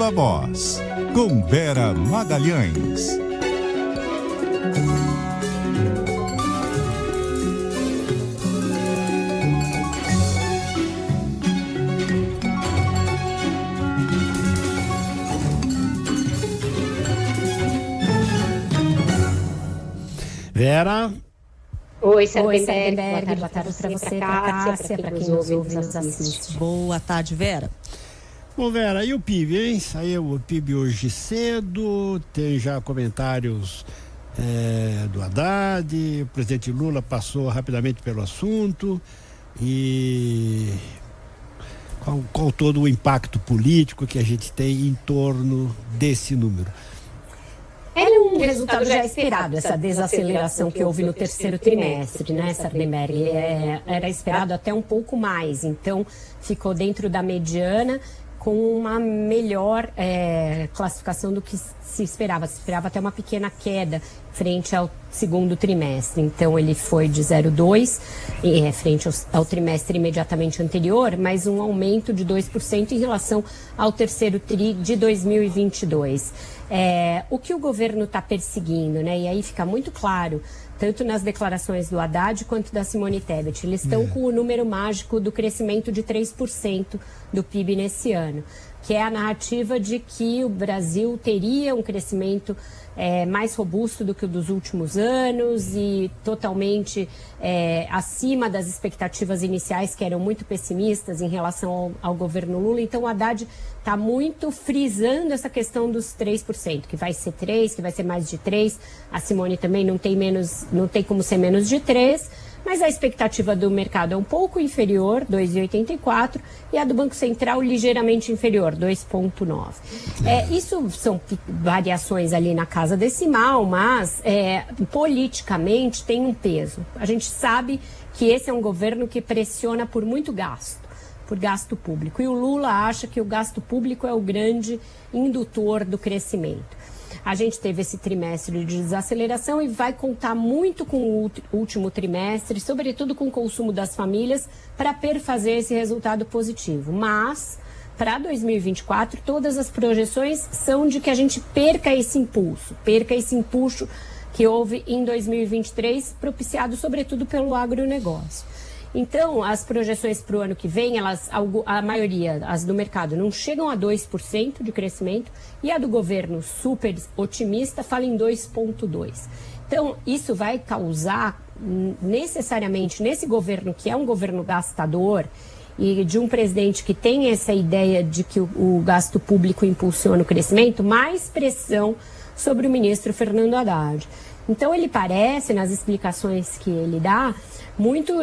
Viva Voz, com Vera Magalhães. Vera. Oi, Sardenberg. Boa tarde para você, para Cássia, para quem nos ouve e nos assiste. Boa tarde, Vera. Bom, Vera, e o PIB, hein? Saiu o PIB hoje cedo, tem já comentários do Haddad, o presidente Lula passou rapidamente pelo assunto e qual todo o impacto político que a gente tem em torno desse número? Era um resultado já esperado, essa desaceleração que houve no terceiro trimestre, né, Sardenberg? Era esperado até um pouco mais, então ficou dentro da mediana com uma melhor classificação do que se esperava. Se esperava até uma pequena queda frente ao segundo trimestre. Então, ele foi de 0,2 frente ao trimestre imediatamente anterior, mas um aumento de 2% em relação ao terceiro tri de 2022. O que o governo está perseguindo, né? E aí fica muito claro, tanto nas declarações do Haddad quanto da Simone Tebet, eles estão com o número mágico do crescimento de 3% do PIB nesse ano, que é a narrativa de que o Brasil teria um crescimento mais robusto do que o dos últimos anos e totalmente acima das expectativas iniciais, que eram muito pessimistas em relação ao governo Lula. Então, o Haddad está muito frisando essa questão dos 3%, que vai ser 3%, que vai ser mais de 3%. A Simone também não tem como ser menos de 3%. Mas a expectativa do mercado é um pouco inferior, 2,84, e a do Banco Central ligeiramente inferior, 2,9. Isso são variações ali na casa decimal, mas politicamente tem um peso. A gente sabe que esse é um governo que pressiona por muito gasto, por gasto público. E o Lula acha que o gasto público é o grande indutor do crescimento. A gente teve esse trimestre de desaceleração e vai contar muito com o último trimestre, sobretudo com o consumo das famílias, para perfazer esse resultado positivo. Mas, para 2024, todas as projeções são de que a gente perca esse impulso que houve em 2023, propiciado sobretudo pelo agronegócio. Então, as projeções para o ano que vem, a maioria, as do mercado, não chegam a 2% de crescimento e a do governo super otimista fala em 2,2%. Então, isso vai causar necessariamente nesse governo, que é um governo gastador, e de um presidente que tem essa ideia de que o gasto público impulsiona o crescimento, mais pressão sobre o ministro Fernando Haddad. Então, ele parece, nas explicações que ele dá, muito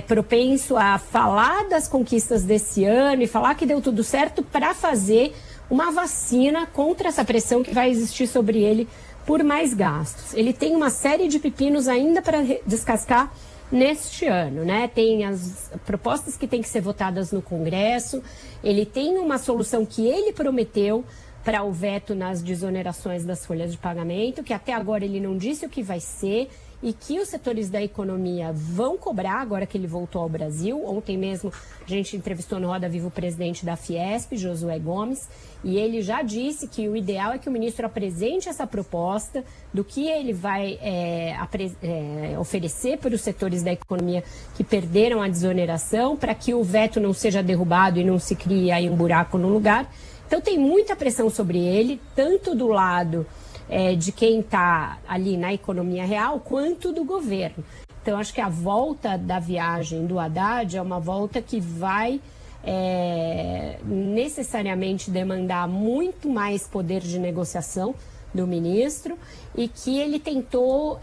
propenso a falar das conquistas desse ano e falar que deu tudo certo para fazer uma vacina contra essa pressão que vai existir sobre ele por mais gastos. Ele tem uma série de pepinos ainda para descascar neste ano, né? Tem as propostas que têm que ser votadas no Congresso, ele tem uma solução que ele prometeu para o veto nas desonerações das folhas de pagamento, que até agora ele não disse o que vai ser e que os setores da economia vão cobrar agora que ele voltou ao Brasil. Ontem mesmo a gente entrevistou no Roda Viva o presidente da Fiesp, Josué Gomes, e ele já disse que o ideal é que o ministro apresente essa proposta do que ele vai oferecer para os setores da economia que perderam a desoneração, para que o veto não seja derrubado e não se crie aí um buraco no lugar. Então tem muita pressão sobre ele, tanto do lado de quem está ali na economia real, quanto do governo. Então acho que a volta da viagem do Haddad é uma volta que vai necessariamente demandar muito mais poder de negociação do ministro e que ele tentou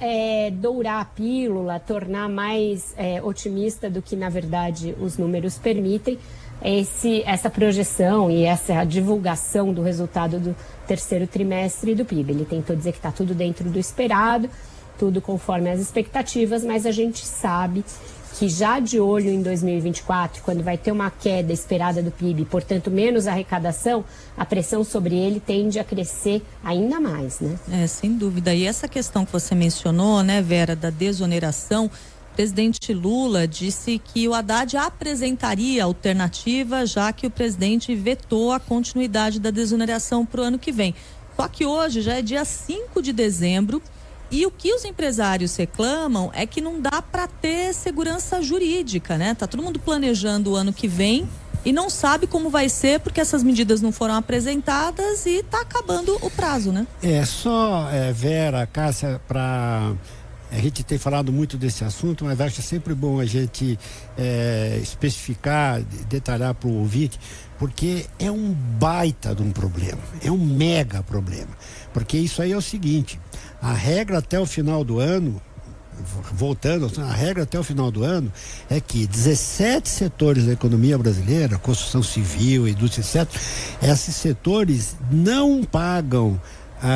dourar a pílula, tornar mais otimista do que na verdade os números permitem, essa projeção e essa divulgação do resultado do terceiro trimestre do PIB. Ele tentou dizer que está tudo dentro do esperado, tudo conforme as expectativas, mas a gente sabe que já de olho em 2024, quando vai ter uma queda esperada do PIB, portanto menos arrecadação, a pressão sobre ele tende a crescer ainda mais, né? Sem dúvida. E essa questão que você mencionou, né, Vera, da desoneração, O presidente Lula disse que o Haddad apresentaria alternativa, já que o presidente vetou a continuidade da desoneração para o ano que vem. Só que hoje já é dia 5 de dezembro e o que os empresários reclamam é que não dá para ter segurança jurídica, né? Tá todo mundo planejando o ano que vem e não sabe como vai ser porque essas medidas não foram apresentadas e tá acabando o prazo, né? Vera, Cássia, a gente tem falado muito desse assunto, mas acho sempre bom a gente especificar, detalhar para o ouvinte, porque é um baita de um problema, é um mega problema. Porque isso aí é o seguinte, a regra até o final do ano, voltando, a regra até o final do ano é que 17 setores da economia brasileira, construção civil, indústria, etc., esses setores não pagam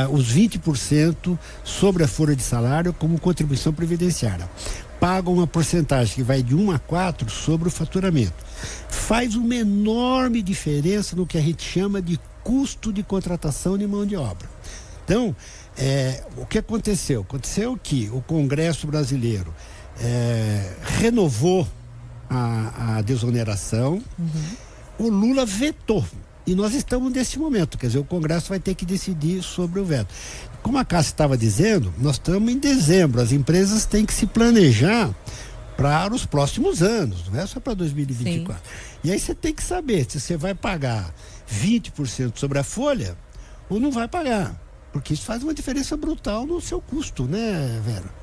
os 20% sobre a folha de salário como contribuição previdenciária. Pagam uma porcentagem que vai de 1 a 4 sobre o faturamento. Faz uma enorme diferença no que a gente chama de custo de contratação de mão de obra. Então, o que aconteceu? Aconteceu que o Congresso brasileiro renovou a desoneração, o Lula vetou. E nós estamos nesse momento, quer dizer, o Congresso vai ter que decidir sobre o veto. Como a Cássia estava dizendo, nós estamos em dezembro, as empresas têm que se planejar para os próximos anos, não é só para 2024. Sim. E aí você tem que saber se você vai pagar 20% sobre a folha ou não vai pagar, porque isso faz uma diferença brutal no seu custo, né, Vera?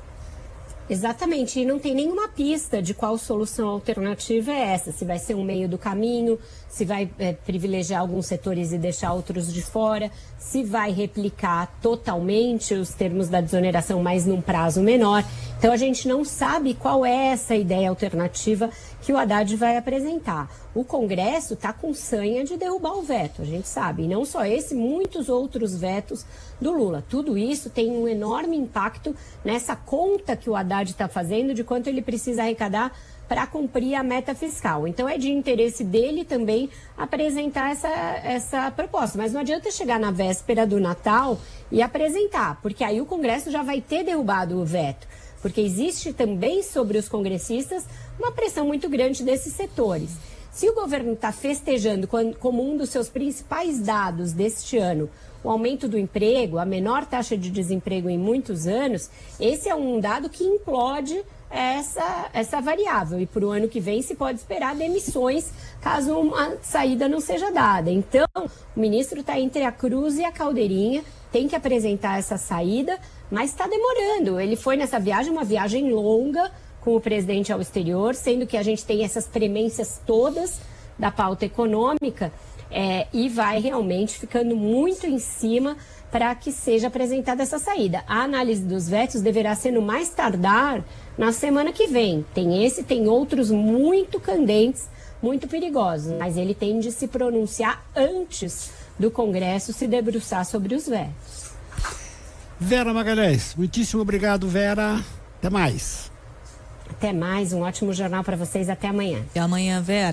Exatamente, e não tem nenhuma pista de qual solução alternativa é essa, se vai ser um meio do caminho, se vai privilegiar alguns setores e deixar outros de fora, se vai replicar totalmente os termos da desoneração, mas num prazo menor. Então a gente não sabe qual é essa ideia alternativa que o Haddad vai apresentar. O Congresso está com sanha de derrubar o veto, a gente sabe, e não só esse, muitos outros vetos do Lula. Tudo isso tem um enorme impacto nessa conta que o Haddad está fazendo de quanto ele precisa arrecadar para cumprir a meta fiscal. Então é de interesse dele também apresentar essa proposta. Mas não adianta chegar na véspera do Natal e apresentar, porque aí o Congresso já vai ter derrubado o veto. Porque existe também sobre os congressistas uma pressão muito grande desses setores. Se o governo está festejando como um dos seus principais dados deste ano o aumento do emprego, a menor taxa de desemprego em muitos anos, esse é um dado que implode essa variável. E para o ano que vem se pode esperar demissões caso uma saída não seja dada. Então, o ministro está entre a cruz e a caldeirinha, tem que apresentar essa saída, mas está demorando. Ele foi nessa viagem, uma viagem longa, com o presidente ao exterior, sendo que a gente tem essas premências todas da pauta econômica, e vai realmente ficando muito em cima para que seja apresentada essa saída. A análise dos vetos deverá ser no mais tardar na semana que vem. Tem outros muito candentes, muito perigosos, mas ele tem de se pronunciar antes do Congresso se debruçar sobre os vetos. Vera Magalhães, muitíssimo obrigado, Vera. Até mais. Até mais, um ótimo jornal para vocês, até amanhã. Até amanhã, Vera.